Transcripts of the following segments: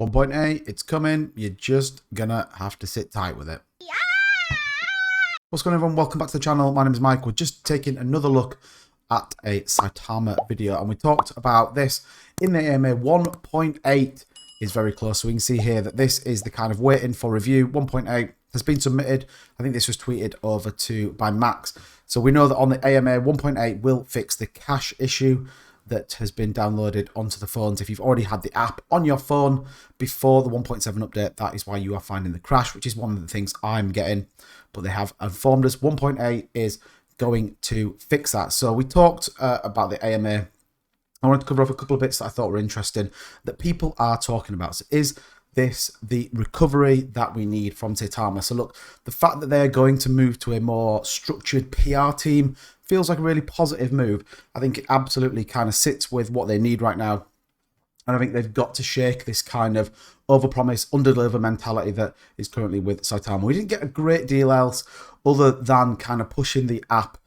1.8, it's coming. You're just gonna have to sit tight with it. What's going on, everyone? Welcome back to the channel. My name is Mike. We're just taking another look at a Saitama video, and we talked about this in the AMA. 1.8 is very close, so we can see here that this is the kind of waiting for review. 1.8 has been submitted. I think this was tweeted over by Max. So we know that on the AMA, 1.8 will fix the cache issue that has been downloaded onto the phones. If you've already had the app on your phone before the 1.7 update, that is why you are finding the crash, which is one of the things I'm getting. But they have informed us 1.8 is going to fix that. So we talked about the AMA. I wanted to cover off a couple of bits that I thought were interesting that people are talking about. So is this the recovery that we need from Saitama? So look, the fact that they're going to move to a more structured PR team feels like a really positive move. I think it absolutely kind of sits with what they need right now. And I think they've got to shake this kind of overpromise, underdeliver mentality that is currently with Saitama. We didn't get a great deal else other than kind of pushing the app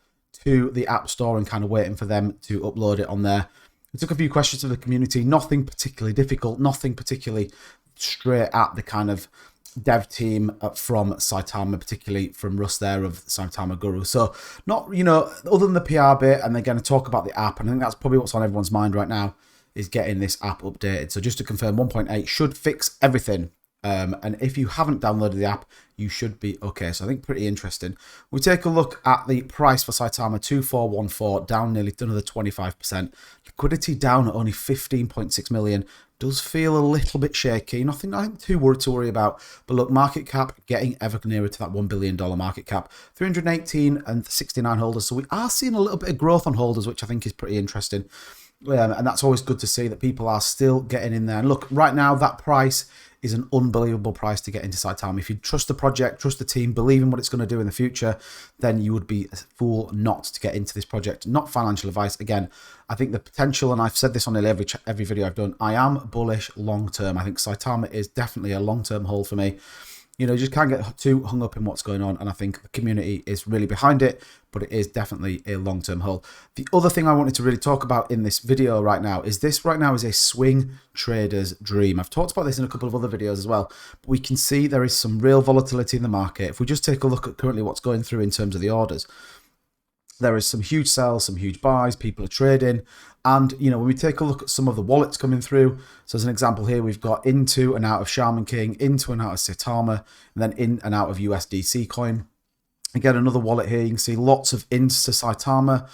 to the App Store and kind of waiting for them to upload it on there. We took a few questions to the community, nothing particularly difficult, nothing particularly straight at the kind of dev team from Saitama, particularly from Russ there of Saitama Guru. So not, other than the PR bit, and they're going to talk about the app, and I think that's probably what's on everyone's mind right now, is getting this app updated. So just to confirm, 1.8 should fix everything. And if you haven't downloaded the app, you should be okay. So I think pretty interesting. We take a look at the price for Saitama, 2414, down nearly another 25%. Liquidity down at only 15.6 million. Does feel a little bit shaky. Nothing too worried to worry about. But look, market cap getting ever nearer to that $1 billion market cap. 318 and 69 holders. So we are seeing a little bit of growth on holders, which I think is pretty interesting. And that's always good to see that people are still getting in there. And look, right now, that price is an unbelievable price to get into Saitama. If you trust the project, trust the team, believe in what it's going to do in the future, then you would be a fool not to get into this project. Not financial advice. Again, I think the potential, and I've said this on nearly every video I've done, I am bullish long term. I think Saitama is definitely a long-term hold for me. You just can't get too hung up in what's going on, and I think the community is really behind it, but it is definitely a long-term hold. The other thing I wanted to really talk about in this video right now is this right now is a swing trader's dream. I've talked about this in a couple of other videos as well, but we can see there is some real volatility in the market. If we just take a look at currently what's going through in terms of the orders, there is some huge sells, some huge buys, people are trading. And, when we take a look at some of the wallets coming through, so as an example here, we've got into and out of Shaman King, into and out of Saitama, and then in and out of USDC coin. Again, another wallet here, you can see lots of ins to Saitama,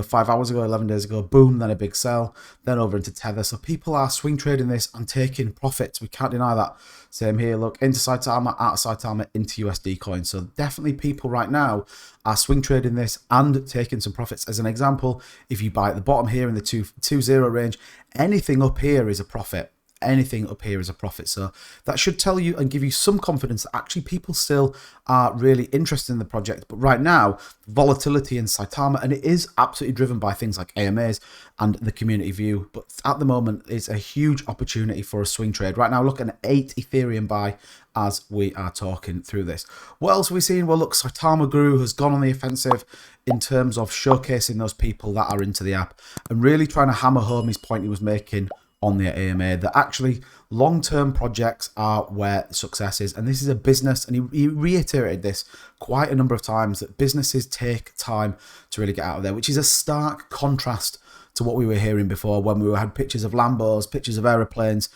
5 hours ago, 11 days ago, boom, then a big sell, then over into Tether. So people are swing trading this and taking profits. We can't deny that. Same here, look, into Saitama, out of Saitama, into USD coin. So definitely people right now are swing trading this and taking some profits. As an example, if you buy at the bottom here in the 2.0 range, anything up here is a profit. Anything up here is a profit. So that should tell you and give you some confidence that actually people still are really interested in the project. But right now, volatility in Saitama, and it is absolutely driven by things like AMAs and the community view. But at the moment, it's a huge opportunity for a swing trade. Right now, look at an 8 Ethereum buy as we are talking through this. What else are we seeing? Well, look, Saitama Guru has gone on the offensive in terms of showcasing those people that are into the app and really trying to hammer home his point he was making on the AMA, that actually long-term projects are where success is, and this is a business, and he reiterated this quite a number of times, that businesses take time to really get out of there, which is a stark contrast to what we were hearing before when we had pictures of Lambos, pictures of aeroplanes,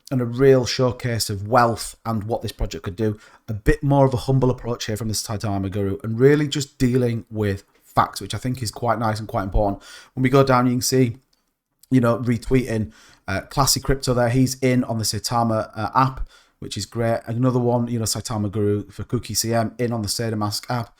and a real showcase of wealth and what this project could do. A bit more of a humble approach here from this Saitama Guru, and really just dealing with facts, which I think is quite nice and quite important. When we go down, you can see, retweeting Classy Crypto there. He's in on the Saitama app, which is great. Another one, Saitama Guru for Cookie CM in on the saitamask app.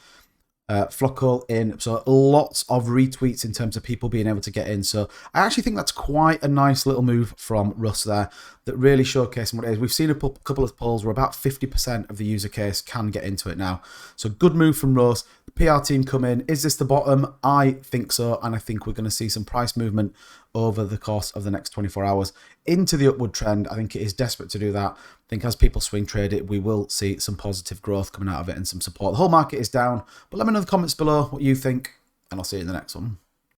Flocko in. So lots of retweets in terms of people being able to get in. So I actually think that's quite a nice little move from Russ there that really showcasing what it is. We've seen a couple of polls where about 50% of the user case can get into it now. So good move from Russ. The PR team come in. Is this the bottom? I think so. And I think we're going to see some price movement over the course of the next 24 hours into the upward trend. I think it is desperate to do that. I think as people swing trade it, we will see some positive growth coming out of it and some support. The whole market is down, but let me know in the comments below what you think, and I'll see you in the next one.